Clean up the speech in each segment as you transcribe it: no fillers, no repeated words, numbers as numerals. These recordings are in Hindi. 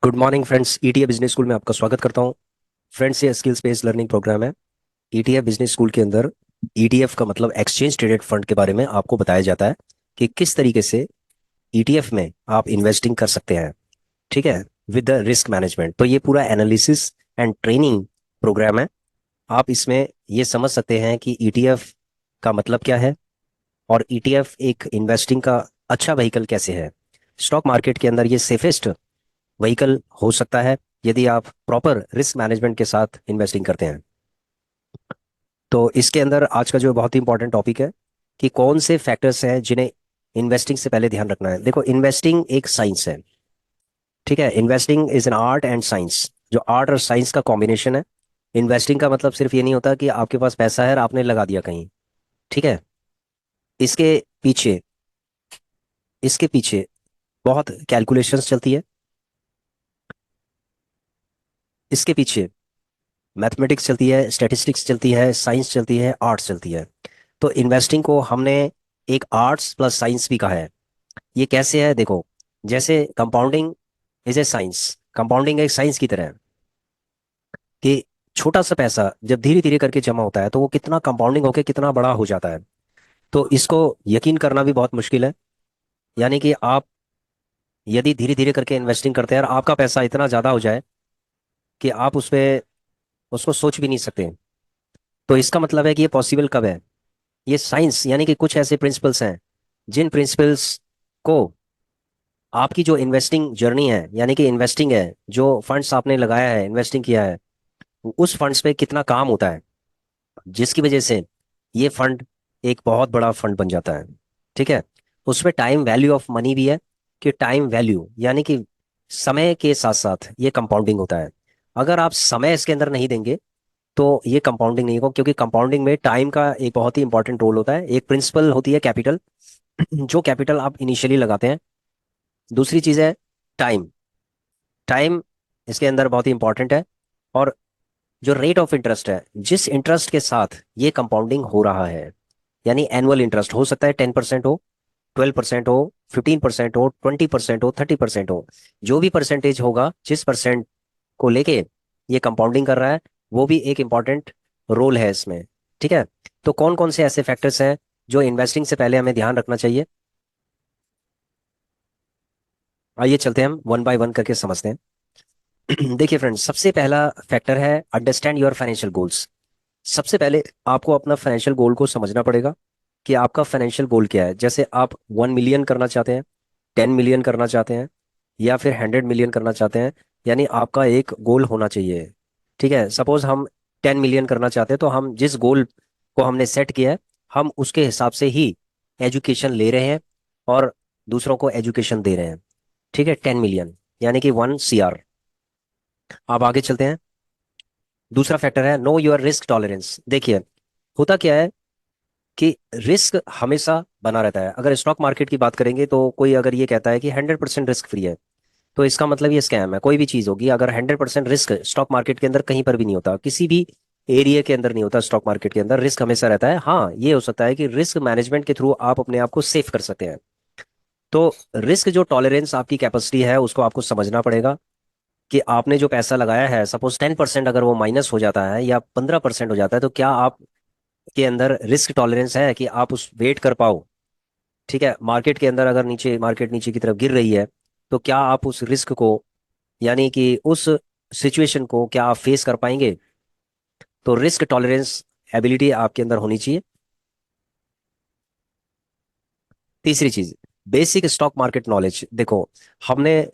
Good morning friends. ETF business school में आपका स्वागत करता हूं। फ्रेंड्स, ये स्किल्स बेस्ड लर्निंग प्रोग्राम है। ईटीएफ बिजनेस स्कूल के अंदर ईटीएफ का मतलब एक्सचेंज ट्रेडेड फंड के बारे में आपको बताया जाता है कि किस तरीके से ईटीएफ में आप इन्वेस्टिंग कर सकते हैं। ठीक है, विद द रिस्क मैनेजमेंट। तो ये पूरा एनालिसिस एंड ट्रेनिंग प्रोग्राम है। आप इसमें ये समझ सकते हैं कि ईटीएफ का मतलब क्या है और ईटीएफ एक इन्वेस्टिंग का अच्छा व्हीकल कैसे है। स्टॉक मार्केट के अंदर ये सेफेस्ट व्हीकल हो सकता है यदि आप प्रॉपर रिस्क मैनेजमेंट के साथ इन्वेस्टिंग करते हैं। तो इसके अंदर आज का जो बहुत ही इंपॉर्टेंट टॉपिक है कि कौन से फैक्टर्स हैं जिन्हें इन्वेस्टिंग से पहले ध्यान रखना है। देखो, इन्वेस्टिंग एक साइंस है। ठीक है, investing is an art and science, जो आर्ट और साइंस का कॉम्बिनेशन है। इन्वेस्टिंग का मतलब सिर्फ ये नहीं होता कि आपके पास पैसा है और आपने लगा दिया कहीं। ठीक है, इसके पीछे इसके पीछे बहुत कैलकुलेशंस चलती है। इसके पीछे मैथमेटिक्स चलती है, स्टैटिस्टिक्स चलती है, साइंस चलती है, आर्ट्स चलती है। तो इन्वेस्टिंग को हमने एक आर्ट्स प्लस साइंस भी कहा है। ये कैसे है, देखो। जैसे compounding is a science, compounding एक साइंस की तरह है कि छोटा सा पैसा जब धीरे धीरे करके जमा होता है तो वो कितना कंपाउंडिंग होकर कितना बड़ा हो जाता है। तो इसको यकीन करना भी बहुत मुश्किल है। यानी कि आप यदि धीरे धीरे करके इन्वेस्टिंग करते हैं और आपका पैसा इतना ज़्यादा हो जाए कि आप उस पे उसको सोच भी नहीं सकते, तो इसका मतलब है कि ये पॉसिबल कब है। ये साइंस यानी कि कुछ ऐसे प्रिंसिपल्स हैं जिन प्रिंसिपल्स को आपकी जो इन्वेस्टिंग जर्नी है, यानी कि इन्वेस्टिंग है, जो फंड्स आपने लगाया है, इन्वेस्टिंग किया है, उस फंड्स पे कितना काम होता है, जिसकी वजह से ये फंड एक बहुत बड़ा फंड बन जाता है। ठीक है, उसमें टाइम वैल्यू ऑफ मनी भी है कि टाइम वैल्यू यानी कि समय के साथ साथ ये कंपाउंडिंग होता है। अगर आप समय इसके अंदर नहीं देंगे तो ये कंपाउंडिंग नहीं होगा, क्योंकि कंपाउंडिंग में टाइम का एक बहुत ही इंपॉर्टेंट रोल होता है। एक प्रिंसिपल होती है कैपिटल, जो कैपिटल आप इनिशियली लगाते हैं। दूसरी चीज है टाइम। टाइम इसके अंदर बहुत ही इंपॉर्टेंट है। और जो रेट ऑफ इंटरेस्ट है, जिस इंटरेस्ट के साथ ये कंपाउंडिंग हो रहा है, यानी एनुअल इंटरेस्ट हो सकता है 10% हो, 12% हो, 15% हो, 20% हो, 30% हो। जो भी परसेंटेज होगा, जिस परसेंट को लेके ये कंपाउंडिंग कर रहा है, वो भी एक इंपॉर्टेंट रोल है इसमें। ठीक है, तो कौन कौन से ऐसे फैक्टर्स हैं जो इन्वेस्टिंग से पहले हमें ध्यान रखना चाहिए। आइए चलते हैं, हम वन बाय वन करके समझते हैं। देखिए फ्रेंड्स, सबसे पहला फैक्टर है अंडरस्टैंड योर फाइनेंशियल गोल्स। सबसे पहले आपको अपना फाइनेंशियल गोल को समझना पड़ेगा कि आपका फाइनेंशियल गोल क्या है। जैसे आप 1 मिलियन करना चाहते हैं, 10 मिलियन करना चाहते हैं, या फिर 100 मिलियन करना चाहते हैं, यानी आपका एक गोल होना चाहिए। ठीक है, सपोज हम 10 मिलियन करना चाहते हैं तो हम जिस गोल को हमने सेट किया है, हम उसके हिसाब से ही एजुकेशन ले रहे हैं और दूसरों को एजुकेशन दे रहे हैं। ठीक है, 10 मिलियन यानी कि 1 CR। आप आगे चलते हैं। दूसरा फैक्टर है नो योर रिस्क टॉलरेंस। देखिए, होता क्या है कि रिस्क हमेशा बना रहता है। अगर स्टॉक मार्केट की बात करेंगे तो कोई अगर ये कहता है कि 100% रिस्क फ्री है, तो इसका मतलब ये स्कैम है। कोई भी चीज होगी, अगर 100% रिस्क स्टॉक मार्केट के अंदर कहीं पर भी नहीं होता, किसी भी एरिया के अंदर नहीं होता, स्टॉक मार्केट के अंदर रिस्क हमेशा रहता है। हाँ, ये हो सकता है कि रिस्क मैनेजमेंट के थ्रू आप अपने आप को सेफ कर सकते हैं। तो रिस्क जो टॉलरेंस आपकी कैपेसिटी है उसको आपको समझना पड़ेगा कि आपने जो पैसा लगाया है, सपोज 10% अगर वो माइनस हो जाता है या 15% हो जाता है, तो क्या आप के अंदर रिस्क टॉलरेंस है कि आप उस वेट कर पाओ। ठीक है, मार्केट के अंदर अगर मार्केट नीचे की तरफ गिर रही है, तो क्या आप उस रिस्क को, यानी कि उस सिचुएशन को क्या आप फेस कर पाएंगे। तो रिस्क टॉलरेंस एबिलिटी आपके अंदर होनी चाहिए। तीसरी चीज, बेसिक स्टॉक मार्केट नॉलेज। देखो, हमने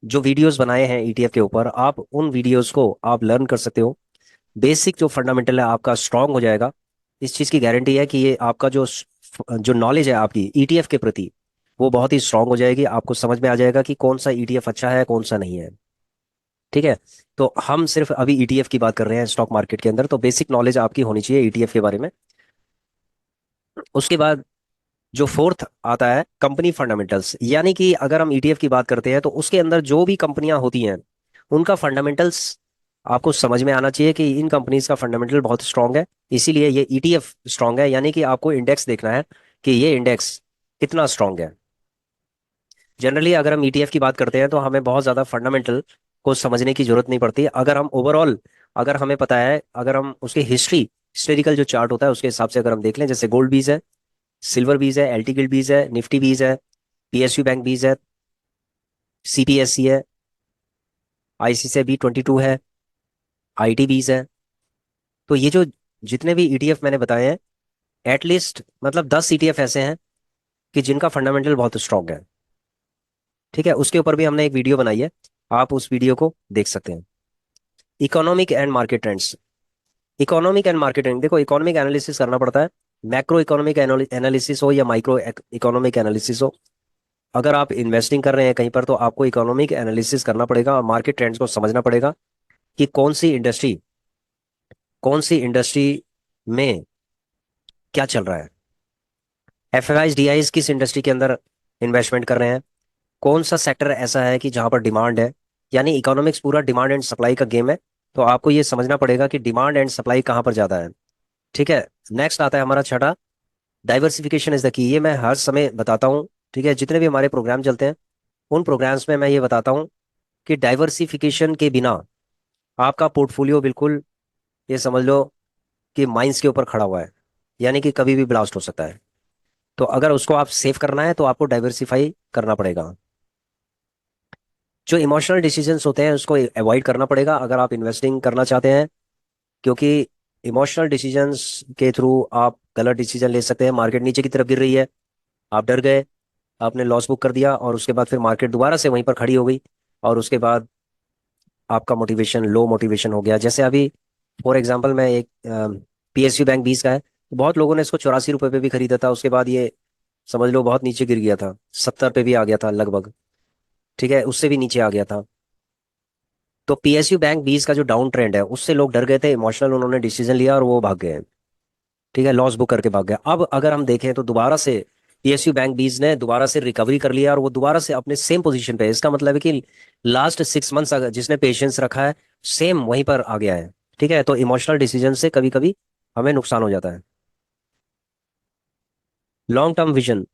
जो वीडियोस बनाए हैं ईटीएफ के ऊपर, आप उन वीडियोस को आप लर्न कर सकते हो। बेसिक जो फंडामेंटल है आपका स्ट्रांग हो जाएगा। इस चीज़ की गारंटी है कि ये आपका जो नॉलेज है आपकी ईटीएफ के प्रति, वो बहुत ही स्ट्रांग हो जाएगी। आपको समझ में आ जाएगा कि कौन सा ईटीएफ अच्छा है, कौन सा नहीं है। ठीक है, तो हम सिर्फ अभी ईटीएफ की बात कर रहे हैं स्टॉक मार्केट के अंदर, तो बेसिक नॉलेज आपकी होनी चाहिए ईटीएफ के बारे में। उसके बाद जो फोर्थ आता है कंपनी फंडामेंटल्स, यानी कि अगर हम ईटीएफ की बात करते हैं तो उसके अंदर जो भी कंपनियां होती हैं, उनका फंडामेंटल्स आपको समझ में आना चाहिए कि इन कंपनीज का फंडामेंटल बहुत स्ट्रांग है, इसीलिए ये ईटीएफ स्ट्रांग है। यानी कि आपको इंडेक्स देखना है कि ये इंडेक्स कितना स्ट्रांग है। जनरली अगर हम ईटीएफ की बात करते हैं तो हमें बहुत ज़्यादा फंडामेंटल को समझने की जरूरत नहीं पड़ती। अगर हम ओवरऑल, अगर हमें पता है, अगर हम उसके हिस्टोरिकल जो चार्ट होता है उसके हिसाब से अगर हम देख लें, जैसे गोल्ड बीज है, सिल्वर बीज है, एलटी गिल्ड बीज है, निफ्टी बीज है, पीएसयू बैंक बीज है, सीपीएससी है, आईसीसीआई बी 22 है, आईटी बीज है। तो ये जो जितने भी ईटीएफ मैंने बताए हैं, एटलीस्ट मतलब 10 ईटीएफ ऐसे हैं कि जिनका फंडामेंटल बहुत स्ट्रांग है। ठीक है, उसके ऊपर भी हमने एक वीडियो बनाई है, आप उस वीडियो को देख सकते हैं। Economic and market trends. Economic and market trend, देखो इकोनॉमिक एनालिसिस करना पड़ता है, मैक्रो इकोनॉमिक एनालिसिस हो या माइक्रो इकोनॉमिक एनालिसिस हो। अगर आप इन्वेस्टिंग कर रहे हैं कहीं पर तो आपको इकोनॉमिक एनालिसिस करना पड़ेगा और मार्केट ट्रेंड्स को समझना पड़ेगा कि कौन सी इंडस्ट्री में क्या चल रहा है। एफआईआई डीआईज किस इंडस्ट्री के अंदर इन्वेस्टमेंट कर रहे हैं, कौन सा सेक्टर ऐसा है कि जहां पर डिमांड है। यानी इकोनॉमिक्स पूरा डिमांड एंड सप्लाई का गेम है। तो आपको ये समझना पड़ेगा कि डिमांड एंड सप्लाई कहाँ पर ज्यादा है। ठीक है, नेक्स्ट आता है हमारा छठा, डाइवर्सिफिकेशन इज द की। ये मैं हर समय बताता हूँ। ठीक है, जितने भी हमारे प्रोग्राम चलते हैं उन प्रोग्राम्स में मैं ये बताता हूँ कि डाइवर्सिफिकेशन के बिना आपका पोर्टफोलियो बिल्कुल, ये समझ लो कि माइंस के ऊपर खड़ा हुआ है, यानी कि कभी भी ब्लास्ट हो सकता है। तो अगर उसको आप सेव करना है तो आपको डाइवर्सिफाई करना पड़ेगा। जो इमोशनल डिसीजंस होते हैं उसको अवॉइड करना पड़ेगा अगर आप इन्वेस्टिंग करना चाहते हैं, क्योंकि इमोशनल डिसीजंस के थ्रू आप गलत डिसीजन ले सकते हैं। मार्केट नीचे की तरफ गिर रही है, आप डर गए, आपने लॉस बुक कर दिया और उसके बाद फिर मार्केट दोबारा से वहीं पर खड़ी हो गई, और उसके बाद आपका मोटिवेशन लो मोटिवेशन हो गया। जैसे अभी फॉर एग्जांपल मैं एक पीएसयू बैंक 20 का है, तो बहुत लोगों ने इसको 84 रुपये पे भी खरीदा था, उसके बाद ये समझ लो बहुत नीचे गिर गया था, 70 पे भी आ गया था लगभग। ठीक है, उससे भी नीचे आ गया था। तो पीएसयू बैंक 20 का जो डाउन ट्रेंड है उससे लोग डर गए थे, इमोशनल उन्होंने डिसीजन लिया और वो भाग गए। ठीक है, लॉस बुक करके भाग गया। अब अगर हम देखें तो दोबारा से पीएसयू बैंक 20 ने दोबारा से रिकवरी कर लिया और वो दोबारा से अपने सेम पोजीशन पे है। इसका मतलब है कि लास्ट 6 मंथ्स अगर जिसने पेशेंस रखा है सेम वहीं पर आ गया है। ठीक है, तो इमोशनल डिसीजन से कभी कभी हमें नुकसान हो जाता है। लॉन्ग टर्म विजन,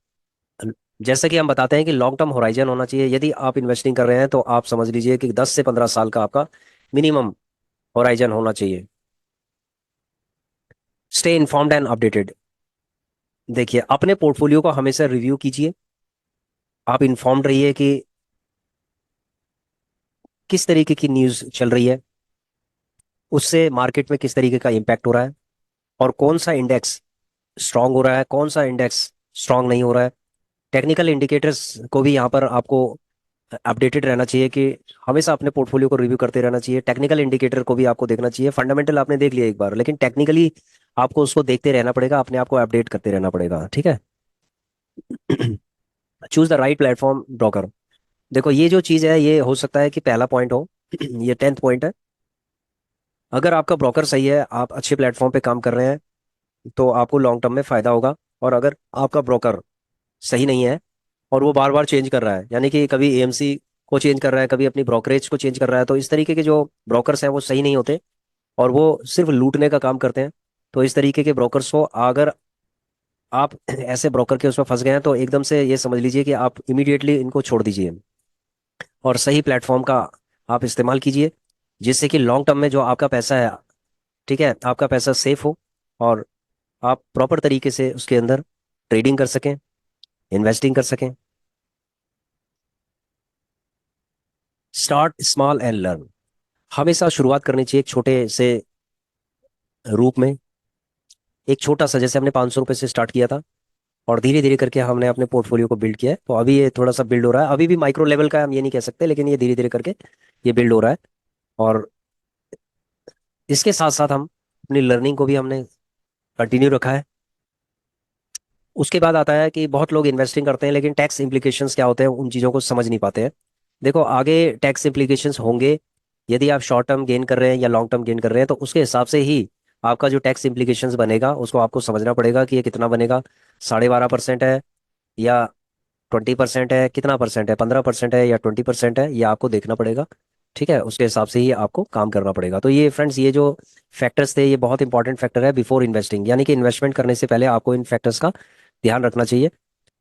जैसे कि हम बताते हैं कि लॉन्ग टर्म होराइजन होना चाहिए। यदि आप इन्वेस्टिंग कर रहे हैं तो आप समझ लीजिए कि 10 से 15 साल का आपका मिनिमम होराइजन होना चाहिए। स्टे इन्फॉर्म्ड एंड अपडेटेड, देखिए अपने पोर्टफोलियो को हमेशा रिव्यू कीजिए। आप इन्फॉर्म्ड रहिए कि किस तरीके की न्यूज़ चल रही है, उससे मार्केट में किस तरीके का इम्पैक्ट हो रहा है, और कौन सा इंडेक्स स्ट्रांग हो रहा है, कौन सा इंडेक्स स्ट्रांग नहीं हो रहा है। टेक्निकल इंडिकेटर्स को भी यहाँ पर आपको अपडेटेड रहना चाहिए कि हमेशा अपने पोर्टफोलियो को रिव्यू करते रहना चाहिए। टेक्निकल इंडिकेटर को भी आपको देखना चाहिए। फंडामेंटल आपने देख लिया एक बार, लेकिन टेक्निकली आपको उसको देखते रहना पड़ेगा, अपने आप को अपडेट करते रहना पड़ेगा। ठीक है। Choose the right platform broker, देखो ये जो चीज़ है ये हो सकता है कि पहला पॉइंट हो, ये 10th पॉइंट है। अगर आपका ब्रोकर सही है, आप अच्छे प्लेटफॉर्म पे काम कर रहे हैं, तो आपको लॉन्ग टर्म में फायदा होगा। और अगर आपका ब्रोकर सही नहीं है और वो बार बार चेंज कर रहा है, यानी कि कभी एएमसी को चेंज कर रहा है, कभी अपनी ब्रोकरेज को चेंज कर रहा है, तो इस तरीके के जो ब्रोकर्स हैं वो सही नहीं होते और वो सिर्फ लूटने का काम करते हैं। तो इस तरीके के ब्रोकर्स को अगर आप ऐसे ब्रोकर के उसमें फंस गए हैं तो एकदम से ये समझ लीजिए कि आप इमीडिएटली इनको छोड़ दीजिए और सही प्लेटफॉर्म का आप इस्तेमाल कीजिए, जिससे कि लॉन्ग टर्म में जो आपका पैसा है, ठीक है, आपका पैसा सेफ हो और आप प्रॉपर तरीके से उसके अंदर ट्रेडिंग कर सकें, इन्वेस्टिंग कर सकें। स्टार्ट स्मॉल एंड लर्न, हमेशा शुरुआत करनी चाहिए एक छोटे से रूप में। एक छोटा सा, जैसे हमने 500 रुपये से स्टार्ट किया था और धीरे धीरे करके हमने अपने पोर्टफोलियो को बिल्ड किया है, तो अभी ये थोड़ा सा बिल्ड हो रहा है। अभी भी माइक्रो लेवल का है, हम ये नहीं कह सकते, लेकिन ये धीरे धीरे करके ये बिल्ड हो रहा है। और इसके साथ साथ हम अपनी लर्निंग को भी हमने कंटिन्यू रखा है। उसके बाद आता है कि बहुत लोग इन्वेस्टिंग करते हैं लेकिन टैक्स इम्प्लीकेशंस क्या होते हैं उन चीज़ों को समझ नहीं पाते हैं। देखो आगे टैक्स इम्प्लीकेशंस होंगे, यदि आप शॉर्ट टर्म गेन कर रहे हैं या लॉन्ग टर्म गेन कर रहे हैं तो उसके हिसाब से ही आपका जो टैक्स इम्प्लीकेशंस बनेगा उसको आपको समझना पड़ेगा कि ये कितना बनेगा। 12.5% है या 20% है, कितना परसेंट है, 15% है या 20% है, ये आपको देखना पड़ेगा। ठीक है, उसके हिसाब से ही आपको काम करना पड़ेगा। तो ये फ्रेंड्स, ये जो फैक्टर्स थे ये बहुत इंपॉर्टेंट फैक्टर है बिफोर इन्वेस्टिंग, यानी कि इन्वेस्टमेंट करने से पहले आपको इन फैक्टर्स का ध्यान रखना चाहिए।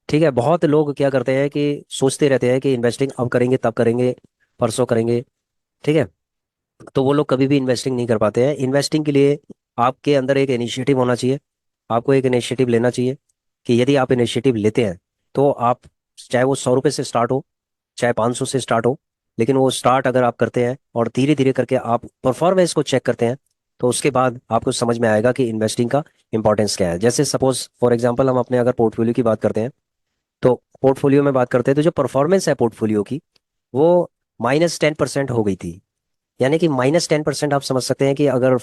ठीक है, बहुत लोग क्या करते हैं कि सोचते रहते हैं कि इन्वेस्टिंग अब करेंगे तब करेंगे, परसों करेंगे। ठीक है, तो वो लोग कभी भी इन्वेस्टिंग नहीं कर पाते हैं। इन्वेस्टिंग के लिए आपके अंदर एक इनिशिएटिव होना चाहिए। आपको एक इनिशिएटिव लेना चाहिए कि यदि आप इनिशिएटिव लेते हैं तो आप, चाहे वो 100 रुपये से स्टार्ट हो, चाहे 500 से स्टार्ट हो, लेकिन वो स्टार्ट अगर आप करते हैं और धीरे धीरे करके आप परफॉर्मेंस को चेक करते हैं, तो उसके बाद आपको समझ में आएगा कि इन्वेस्टिंग का इंपॉर्टेंस क्या है। जैसे सपोज फॉर एग्जांपल हम अपने अगर पोर्टफोलियो की बात करते हैं, तो पोर्टफोलियो में बात करते हैं तो जो परफॉर्मेंस है पोर्टफोलियो की, वो -10% हो गई थी। यानी कि -10% आप समझ सकते हैं कि अगर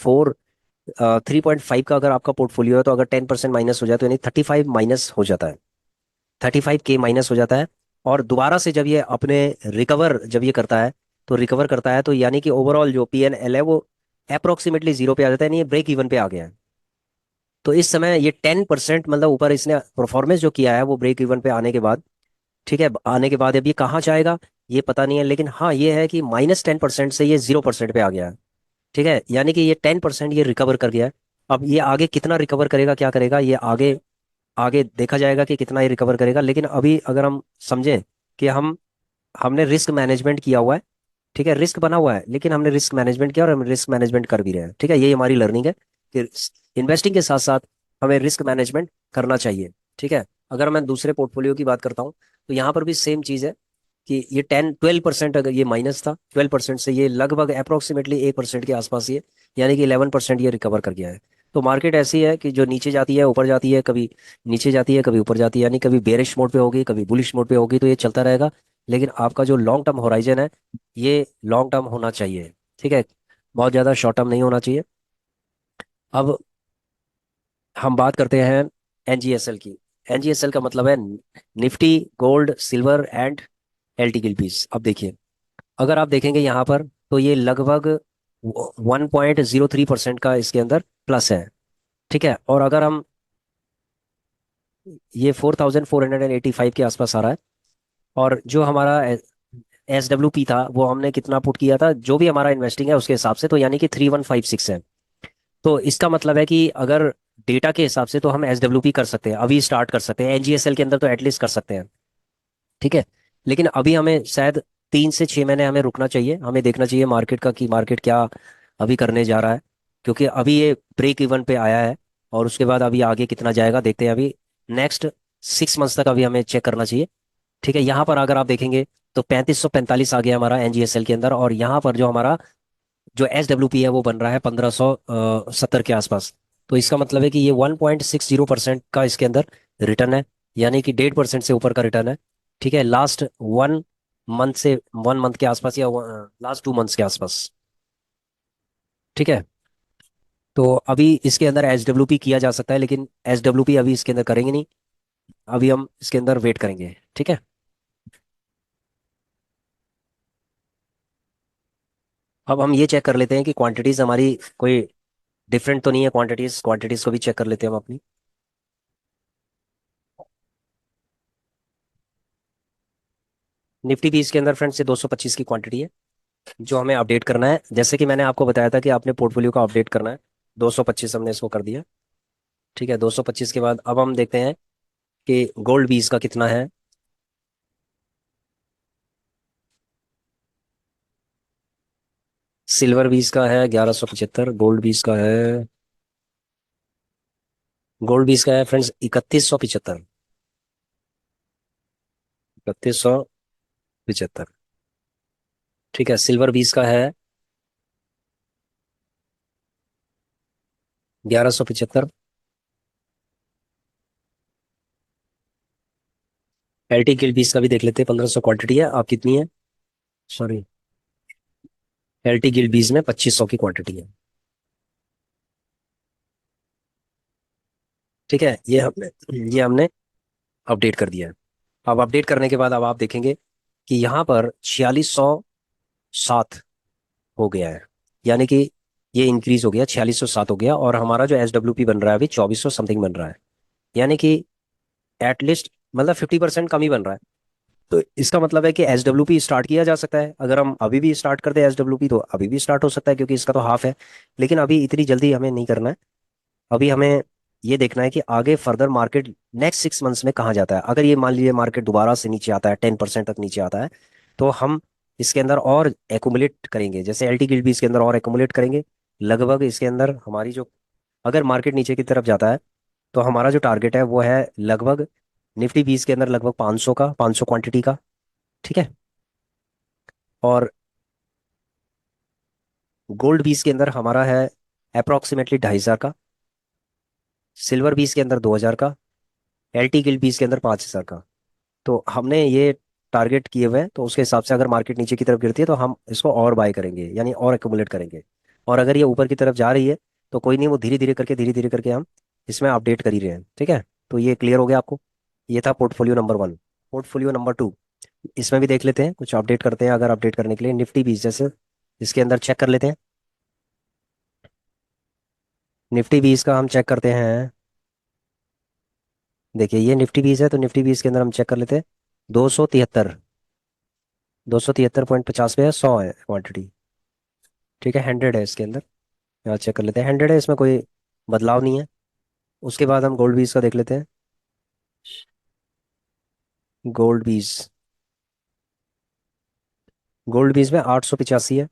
3.5 का अगर आपका पोर्टफोलियो है, तो अगर 10% माइनस हो जाए तो यानी 35 माइनस हो जाता है, 35K माइनस हो जाता है। और दोबारा से जब ये अपने रिकवर जब ये करता है, तो रिकवर करता है तो यानी कि ओवरऑल जो PNL है वो अप्रोक्सीमेटली जीरो पे आ जाता है, यानी ये ब्रेक इवन पे आ गया है। तो इस समय ये 10% मतलब ऊपर इसने परफॉर्मेंस जो किया है वो ब्रेक इवन पे आने के बाद, ठीक है, आने के बाद अब ये कहाँ जाएगा ये पता नहीं है, लेकिन हाँ ये है कि -10% से ये 0% पे आ गया है। ठीक है, यानी कि ये 10% ये रिकवर कर गया है। अब ये आगे कितना रिकवर करेगा, क्या करेगा, ये आगे आगे देखा जाएगा कि कितना ये रिकवर करेगा। लेकिन अभी अगर हम समझें कि हमने रिस्क मैनेजमेंट किया हुआ है, ठीक है, रिस्क बना हुआ है, लेकिन हमने रिस्क मैनेजमेंट किया और हम रिस्क मैनेजमेंट कर भी रहे हैं। ठीक है, ये हमारी लर्निंग है कि इन्वेस्टिंग के साथ साथ हमें रिस्क मैनेजमेंट करना चाहिए। ठीक है, अगर मैं दूसरे पोर्टफोलियो की बात करता हूँ, तो यहाँ पर भी सेम चीज़ है कि ये 10-12% अगर ये माइनस था, 12% से ये लगभग अप्रोक्सीमेटली 1% के आसपास ये, यानी कि 11% ये रिकवर कर गया है। तो मार्केट ऐसी है कि जो नीचे जाती है ऊपर जाती है, कभी नीचे जाती है कभी ऊपर जाती है, यानी कभी बेरिश मोड पे होगी कभी बुलिश मोड पे होगी, तो ये चलता रहेगा। लेकिन आपका जो लॉन्ग टर्म होराइजन है, ये लॉन्ग टर्म होना चाहिए। ठीक है, बहुत ज़्यादा शॉर्ट टर्म नहीं होना चाहिए। अब हम बात करते हैं NGSL की। NGSL का मतलब है Nifty gold silver and LT गिल्डीज। अब देखिए, अगर आप देखेंगे यहाँ पर, तो ये लगभग 1.03% का इसके अंदर प्लस है। ठीक है, और अगर हम, ये 4485 के आसपास आ रहा है। और जो हमारा SWP था वो हमने कितना पुट किया था, जो भी हमारा इन्वेस्टिंग है उसके हिसाब से, तो यानी कि 3156 है। तो इसका मतलब है कि अगर डेटा के हिसाब से तो हम SWP कर सकते हैं, अभी स्टार्ट कर सकते हैं, NGSL के अंदर तो एटलीस्ट कर सकते हैं। ठीक है, लेकिन अभी हमें शायद 3 से 6 महीने हमें रुकना चाहिए, हमें देखना चाहिए मार्केट का कि मार्केट क्या अभी करने जा रहा है। क्योंकि अभी ये ब्रेक इवन पे आया है, और उसके बाद अभी आगे कितना जाएगा देखते हैं। अभी नेक्स्ट 6 मंथ्स तक अभी हमें चेक करना चाहिए। ठीक है, यहाँ पर अगर आप देखेंगे तो 3545 आ गया हमारा NGSL के अंदर, और यहाँ पर जो हमारा जो SWP है वो बन रहा है 1570 के आसपास। तो इसका मतलब है कि ये 1.60% का इसके अंदर रिटर्न है, यानी कि 1.5% से ऊपर का रिटर्न है। ठीक है, लास्ट 1 मंथ से 1 मंथ के आसपास, या लास्ट 2 मंथ्स के आसपास। ठीक है, तो अभी इसके अंदर SWP किया जा सकता है, लेकिन SWP अभी इसके अंदर करेंगे नहीं, अभी हम इसके अंदर वेट करेंगे। ठीक है, अब हम ये चेक कर लेते हैं कि क्वांटिटीज हमारी कोई डिफरेंट तो नहीं है, क्वांटिटीज क्वांटिटीज को भी चेक कर लेते हैं हम अपनी। निफ्टी भी इसके अंदर फ्रेंड से 225 की क्वांटिटी है, जो हमें अपडेट करना है। जैसे कि मैंने आपको बताया था कि आपने पोर्टफोलियो का अपडेट करना है, 225 हमने इसको कर दिया। ठीक है, 225 के बाद अब हम देखते हैं कि गोल्ड बीज का कितना है। सिल्वर बीज का है 1175, गोल्ड बीज का है, गोल्ड बीज का है फ्रेंड्स 3175, 3175। ठीक है, सिल्वर बीज का है 1175। LT गिल्ड बीज का भी देख लेते हैं, 1500 क्वांटिटी है, आप कितनी है, सॉरी, LT गिल्ड बीज में 2500 की क्वांटिटी है। ठीक है, ये हमने अपडेट कर दिया है। अब अपडेट करने के बाद अब आप देखेंगे कि यहाँ पर 4607 हो गया है, यानी कि ये इंक्रीज हो गया, 4607 हो गया, और हमारा जो SWP बन रहा है अभी 2400 समथिंग बन रहा है, यानी कि एटलीस्ट मतलब 50% कम ही बन रहा है। तो इसका मतलब है कि SWP स्टार्ट किया जा सकता है, अगर हम अभी भी स्टार्ट कर दें SWP तो अभी भी स्टार्ट हो सकता है, क्योंकि इसका तो हाफ है। लेकिन अभी इतनी जल्दी हमें नहीं करना है, अभी हमें ये देखना है कि आगे फर्दर मार्केट नेक्स्ट 6 मंथ्स में कहाँ जाता है। अगर ये मान लीजिए मार्केट दोबारा से नीचे आता है, 10% तक नीचे आता है, तो हम इसके अंदर और एकुमुलेट करेंगे, जैसे एल टी गिल्ड भी इसके अंदर और एकुमुलेट करेंगे। लगभग इसके अंदर हमारी जो, अगर मार्केट नीचे की तरफ जाता है तो हमारा जो टारगेट है वो है लगभग निफ्टी 20 के अंदर लगभग 500 का, 500 क्वांटिटी का। ठीक है। और गोल्ड 20 के अंदर हमारा है अप्रोक्सीमेटली 2,500 का। सिल्वर 20 के अंदर 2,000 का। एल टी गिल्ड 20 के अंदर 5,000 का। तो हमने ये टारगेट किए हुए हैं, तो उसके हिसाब से अगर मार्केट नीचे की तरफ गिरती है तो हम इसको और बाय करेंगे, यानी और एक्युमुलेट करेंगे। और अगर ये ऊपर की तरफ जा रही है तो कोई नहीं, वो धीरे धीरे करके हम इसमें अपडेट कर ही रहे हैं। ठीक है। तो ये क्लियर हो गया आपको। ये था पोर्टफोलियो नंबर 1। पोर्टफोलियो नंबर 2, इसमें भी देख लेते हैं, कुछ अपडेट करते हैं। अगर अपडेट करने के लिए निफ्टी 20 जैसे इसके अंदर चेक कर लेते हैं। निफ्टी 20 का हम चेक करते हैं। देखिए ये निफ्टी 20 है, तो निफ्टी 20 के अंदर हम चेक कर लेते हैं। 273, 273.50 पे है, 100 है क्वांटिटी। ठीक है, 100 है इसके अंदर। यहाँ चेक कर लेते हैं, 100 है, इसमें कोई बदलाव नहीं है। उसके बाद हम गोल्ड 20 का देख लेते हैं। गोल्ड 20, गोल्ड 20 में 885 है।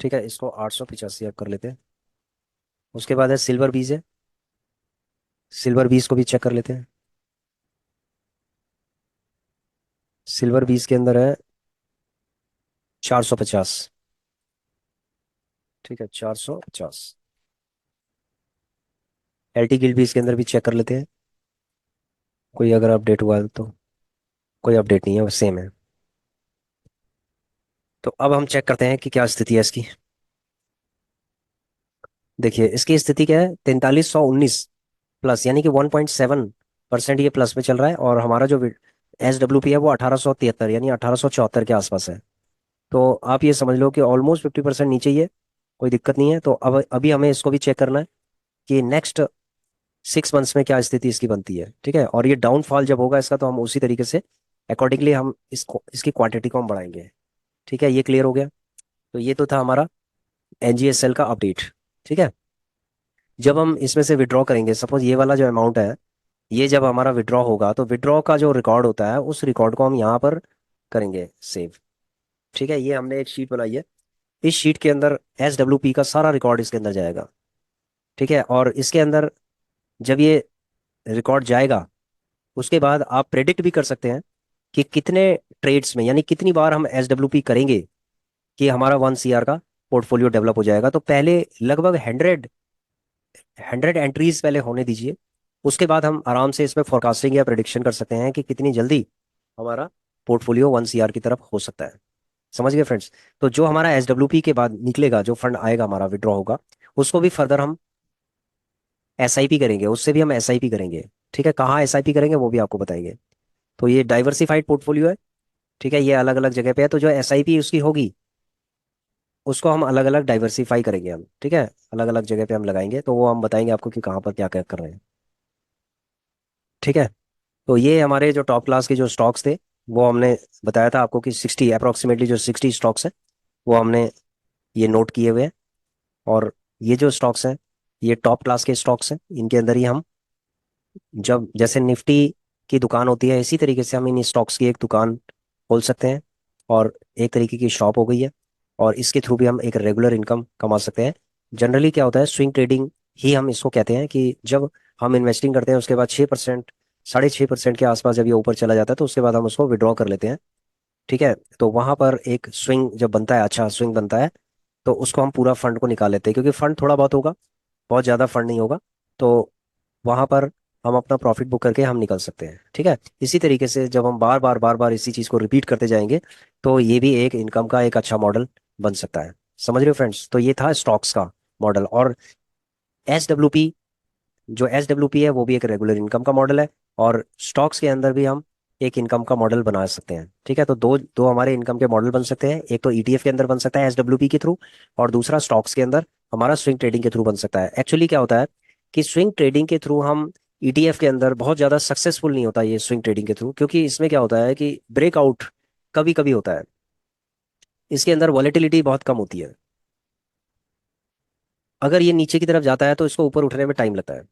ठीक है, इसको 885 अब कर लेते हैं। उसके बाद है सिल्वर 20 है। सिल्वर 20 को भी चेक कर लेते हैं। सिल्वर 20 के अंदर है 450। ठीक है, 450। एल टी गिल्ड 20 के अंदर भी चेक कर लेते हैं, कोई अगर अपडेट हुआ है तो। कोई अपडेट नहीं है, वो सेम है। तो अब हम चेक करते हैं कि क्या स्थिति है इसकी। देखिए इसकी स्थिति क्या है, 4319 प्लस, यानी कि 1.7% ये प्लस में चल रहा है। और हमारा जो SWP है वो 1873, यानी 1874 के आसपास है। तो आप ये समझ लो कि ऑलमोस्ट 50% नीचे ही है। कोई दिक्कत नहीं है। तो अब अभी हमें इसको भी चेक करना है कि नेक्स्ट 6 मंथ्स में क्या स्थिति इसकी बनती है। ठीक है। और ये डाउनफॉल जब होगा इसका, तो हम उसी तरीके से अकॉर्डिंगली हम इसको, इसकी क्वांटिटी को हम बढ़ाएंगे। ठीक है, ये क्लियर हो गया। तो ये तो था हमारा NGSL का अपडेट। ठीक है। जब हम इसमें से विड्रॉ करेंगे, सपोज ये वाला जो अमाउंट है, ये जब हमारा विड्रॉ होगा तो विड्रॉ का जो रिकॉर्ड होता है उस रिकॉर्ड को हम यहाँ पर करेंगे सेव। ठीक है, ये हमने एक शीट बनाई है। इस शीट के अंदर SWP का सारा रिकॉर्ड इसके अंदर जाएगा। ठीक है। और इसके अंदर जब ये रिकॉर्ड जाएगा, उसके बाद आप प्रेडिक्ट भी कर सकते हैं कि कितने ट्रेड्स में, यानी कितनी बार हम SWP करेंगे कि हमारा 1 CR का पोर्टफोलियो डेवलप हो जाएगा। तो पहले लगभग 100 एंट्रीज पहले होने दीजिए। उसके बाद हम आराम से इसमें फोरकास्टिंग या प्रिडिक्शन कर सकते हैं कि कितनी जल्दी हमारा पोर्टफोलियो 1 CR की तरफ हो सकता है। समझ गए फ्रेंड्स। तो जो हमारा SWP के बाद निकलेगा, जो फंड आएगा हमारा विड्रॉ होगा, उसको भी फर्दर हम SIP करेंगे, उससे भी हम SIP करेंगे। ठीक है, कहाँ SIP करेंगे वो भी आपको बताएंगे। तो ये डाइवर्सिफाइड पोर्टफोलियो है। ठीक है, ये अलग अलग जगह पे है, तो जो SIP उसकी होगी उसको हम अलग अलग डाइवर्सिफाई करेंगे हम। ठीक है, अलग अलग जगह पे हम लगाएंगे, तो वो हम बताएंगे आपको कि कहाँ पर क्या क्या कर रहे हैं। ठीक है। तो ये हमारे जो टॉप क्लास के जो स्टॉक्स थे, वो हमने बताया था आपको कि 60 अप्रोक्सीमेटली जो 60 स्टॉक्स हैं, वो हमने ये नोट किए हुए हैं। और ये जो स्टॉक्स हैं, ये टॉप क्लास के स्टॉक्स हैं। इनके अंदर ही हम, जब जैसे निफ्टी की दुकान होती है, इसी तरीके से हम इन स्टॉक्स की एक दुकान खोल सकते हैं। और एक तरीके की शॉप हो गई है। और इसके थ्रू भी हम एक रेगुलर इनकम कमा सकते हैं। जनरली क्या होता है, स्विंग ट्रेडिंग ही हम इसको कहते हैं, कि जब हम इन्वेस्टिंग करते हैं उसके बाद 6%, 6.5% के आसपास जब ये ऊपर चला जाता है, तो उसके बाद हम उसको विड्रॉ कर लेते हैं। ठीक है। तो वहां पर एक स्विंग जब बनता है, अच्छा स्विंग बनता है, तो उसको हम पूरा फंड को निकाल लेते हैं, क्योंकि फंड थोड़ा बहुत होगा, बहुत ज़्यादा फंड नहीं होगा। तो वहां पर हम अपना प्रॉफिट बुक करके हम निकल सकते हैं। ठीक है। इसी तरीके से जब हम बार बार इसी चीज़ को रिपीट करते जाएंगे, तो ये भी एक इनकम का एक अच्छा मॉडल बन सकता है। समझ रहे हो फ्रेंड्स। तो ये था स्टॉक्स का मॉडल। और SWP, जो SWP है वो भी एक रेगुलर इनकम का मॉडल है। और स्टॉक्स के अंदर भी हम एक इनकम का मॉडल बना सकते हैं। ठीक है। तो दो दो हमारे इनकम के मॉडल बन सकते हैं। एक तो ETF के अंदर बन सकता है SWP के थ्रू, और दूसरा स्टॉक्स के अंदर हमारा स्विंग ट्रेडिंग के थ्रू बन सकता है। एक्चुअली क्या होता है कि स्विंग ट्रेडिंग के थ्रू हम, ETF के अंदर बहुत ज़्यादा सक्सेसफुल नहीं होता ये स्विंग ट्रेडिंग के थ्रू, क्योंकि इसमें क्या होता है कि ब्रेकआउट कभी कभी होता है। इसके अंदर वॉलेटिलिटी बहुत कम होती है। अगर ये नीचे की तरफ जाता है तो इसको ऊपर उठने में टाइम लगता है,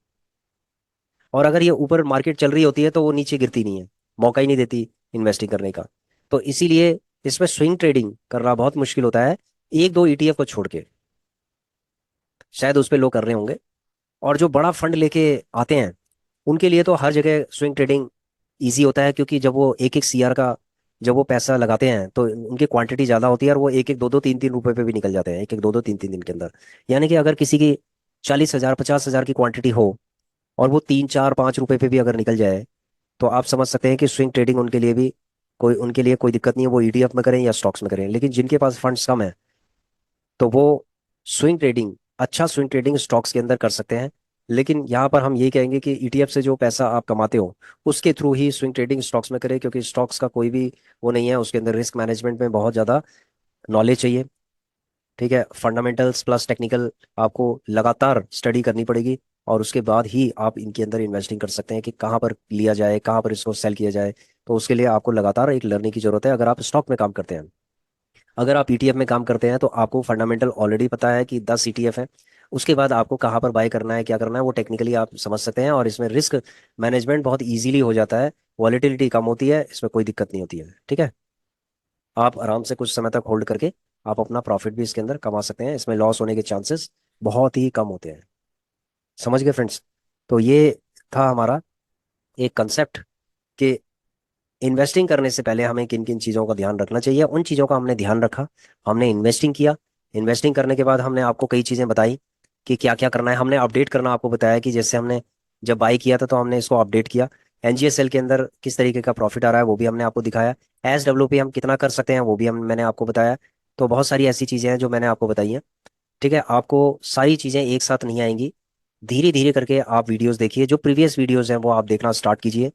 और अगर ये ऊपर मार्केट चल रही होती है तो वो नीचे गिरती नहीं है, मौका ही नहीं देती इन्वेस्टिंग करने का। तो इसीलिए इसमें स्विंग ट्रेडिंग करना बहुत मुश्किल होता है, एक दो ईटीएफ को छोड़ के, शायद उस पे लोग कर रहे होंगे। और जो बड़ा फंड लेके आते हैं उनके लिए तो हर जगह स्विंग ट्रेडिंग इजी होता है, क्योंकि जब वो एक एक सीआर का जब वो पैसा लगाते हैं तो उनकी क्वांटिटी ज़्यादा होती है, और वो एक एक दो दो तीन तीन रुपए पे भी निकल जाते हैं, एक एक दो दो तीन तीन दिन के अंदर। यानी कि अगर किसी की 40,000 50,000 की क्वांटिटी हो और वो 3 4 5 रुपए पे भी अगर निकल जाए, तो आप समझ सकते हैं कि स्विंग ट्रेडिंग उनके लिए कोई दिक्कत नहीं है, वो ईटीएफ में करें या स्टॉक्स में करें। लेकिन जिनके पास फंड्स कम है तो वो स्विंग ट्रेडिंग, अच्छा स्विंग ट्रेडिंग स्टॉक्स के अंदर कर सकते हैं। लेकिन यहाँ पर हम ये कहेंगे कि ईटीएफ से जो पैसा आप कमाते हो उसके थ्रू ही स्विंग ट्रेडिंग स्टॉक्स में करें, क्योंकि स्टॉक्स का कोई भी वो नहीं है, उसके अंदर रिस्क मैनेजमेंट में बहुत ज़्यादा नॉलेज चाहिए। ठीक है, फंडामेंटल्स प्लस टेक्निकल आपको लगातार स्टडी करनी पड़ेगी, और उसके बाद ही आप इनके अंदर इन्वेस्टिंग कर सकते हैं कि कहाँ पर लिया जाए, कहाँ पर इसको सेल किया जाए। तो उसके लिए आपको लगातार एक लर्निंग की जरूरत है अगर आप स्टॉक में काम करते हैं। अगर आप ईटीएफ में काम करते हैं तो आपको फंडामेंटल ऑलरेडी पता है कि 10 ईटीएफ है, उसके बाद आपको कहाँ पर बाय करना है, क्या करना है, वो टेक्निकली आप समझ सकते हैं, और इसमें रिस्क मैनेजमेंट बहुत इजीली हो जाता है। वॉलेटिलिटी कम होती है, इसमें कोई दिक्कत नहीं होती है। ठीक है, आप आराम से कुछ समय तक होल्ड करके आप अपना प्रॉफिट भी इसके अंदर कमा सकते हैं, इसमें लॉस होने के चांसेस बहुत ही कम होते हैं। समझ गए फ्रेंड्स? तो ये था हमारा एक कंसेप्ट कि इन्वेस्टिंग करने से पहले हमें किन किन चीज़ों का ध्यान रखना चाहिए। उन चीज़ों का हमने ध्यान रखा, हमने इन्वेस्टिंग किया। इन्वेस्टिंग करने के बाद हमने आपको कई चीज़ें बताई कि क्या क्या करना है। हमने अपडेट करना आपको बताया कि जैसे हमने जब बाई किया था तो हमने इसको अपडेट किया। एनजीएसएल के अंदर किस तरीके का प्रॉफिट आ रहा है वो भी हमने आपको दिखाया। एसडब्ल्यूपी हम कितना कर सकते हैं वो भी हम मैंने आपको बताया। तो बहुत सारी ऐसी चीज़ें हैं जो मैंने आपको बताई हैं। ठीक है, आपको सारी चीज़ें एक साथ नहीं आएंगी, धीरे धीरे करके आप वीडियोस देखिए, जो प्रीवियस वीडियोस हैं वो आप देखना स्टार्ट कीजिए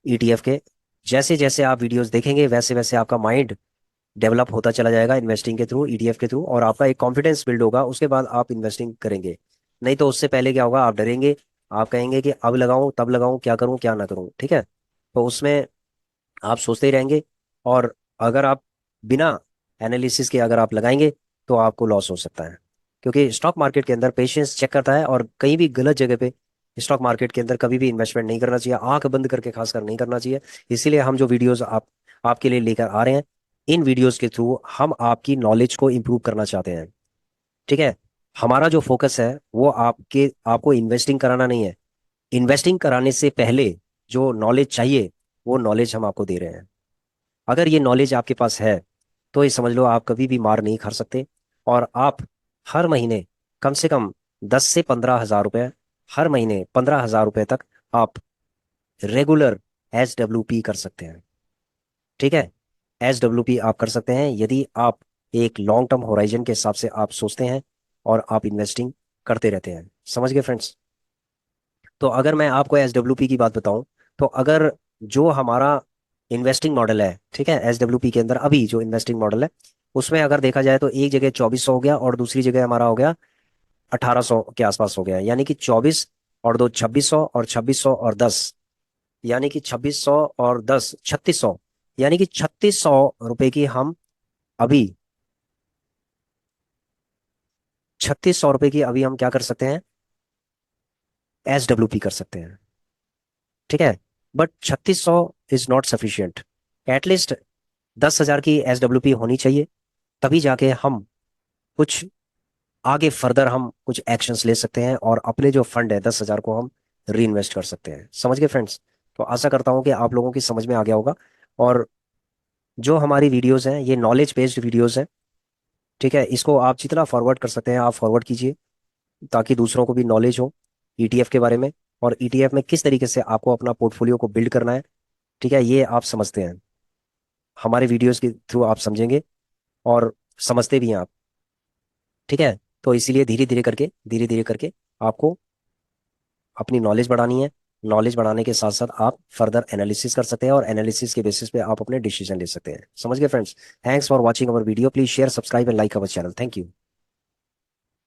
ईटीएफ के। जैसे जैसे आप वीडियोस देखेंगे वैसे वैसे आपका माइंड डेवलप होता चला जाएगा इन्वेस्टिंग के थ्रू, ईटीएफ के थ्रू, और आपका एक कॉन्फिडेंस बिल्ड होगा, उसके बाद आप इन्वेस्टिंग करेंगे। नहीं तो उससे पहले क्या होगा, आप डरेंगे, आप कहेंगे कि अब लगाऊं तब लगाऊं, क्या करूं क्या ना करूं। ठीक है, तो उसमें आप सोचते ही रहेंगे, और अगर आप बिना एनालिसिस के अगर आप लगाएंगे तो आपको लॉस हो सकता है, क्योंकि स्टॉक मार्केट के अंदर पेशेंस चेक करता है, और कहीं भी गलत जगह पे स्टॉक मार्केट के अंदर कभी भी इन्वेस्टमेंट नहीं करना चाहिए, आंख बंद करके खासकर नहीं करना चाहिए। इसीलिए हम जो वीडियोस आपके लिए लेकर आ रहे हैं, इन वीडियोस के थ्रू हम आपकी नॉलेज को इम्प्रूव करना चाहते हैं। ठीक है, हमारा जो फोकस है वो आपको इन्वेस्टिंग कराना नहीं है, इन्वेस्टिंग कराने से पहले जो नॉलेज चाहिए वो नॉलेज हम आपको दे रहे हैं। अगर ये नॉलेज आपके पास है तो ये समझ लो आप कभी भी मार नहीं खा सकते, और आप हर महीने कम से कम 10 से 15 हज़ार रुपये, हर महीने 15 हज़ार रुपये तक आप रेगुलर एसडब्ल्यूपी कर सकते हैं। ठीक है, एसडब्ल्यूपी आप कर सकते हैं यदि आप एक लॉन्ग टर्म होराइजन के हिसाब से आप सोचते हैं और आप इन्वेस्टिंग करते रहते हैं। समझ गए फ्रेंड्स? तो अगर मैं आपको एसडब्ल्यूपी की बात बताऊं, तो अगर जो हमारा इन्वेस्टिंग मॉडल है, ठीक है, एसडब्ल्यूपी के अंदर अभी जो इन्वेस्टिंग मॉडल है उसमें अगर देखा जाए तो एक जगह 2400 हो गया और दूसरी जगह हमारा हो गया 1800 के आसपास हो गया, यानी कि 24 और दो 2600 और 2600 और 10, यानी कि 2600 और 10 3600, यानी कि 3600 रुपए की हम अभी 3600 रुपए की अभी हम क्या कर सकते हैं, एसडब्ल्यूपी कर सकते हैं। ठीक है, but 3600 is not sufficient, at least 10,000 की एसडब्ल्यूपी होनी चाहिए, तभी जाके हम कुछ आगे फर्दर हम कुछ एक्शंस ले सकते हैं और अपने जो फंड है 10,000 को हम री इन्वेस्ट कर सकते हैं। समझ गए फ्रेंड्स? तो आशा करता हूँ कि आप लोगों की समझ में आ गया होगा, और जो हमारी वीडियोस हैं ये नॉलेज बेस्ड वीडियोस हैं। ठीक है, इसको आप जितना फॉरवर्ड कर सकते हैं आप फॉरवर्ड कीजिए, ताकि दूसरों को भी नॉलेज हो ईटीएफ के बारे में, और ईटीएफ में किस तरीके से आपको अपना पोर्टफोलियो को बिल्ड करना है। ठीक है, ये आप समझते हैं, हमारे वीडियोस के थ्रू आप समझेंगे और समझते भी हैं आप। ठीक है, तो इसीलिए धीरे धीरे करके आपको अपनी नॉलेज बढ़ानी है। नॉलेज बढ़ाने के साथ साथ आप फर्दर एनालिसिस कर सकते हैं, और एनालिसिस के बेसिस पे आप अपने डिसीजन ले सकते हैं। समझ गए friends? Thanks for watching our video, please share subscribe and like our channel. Thank you.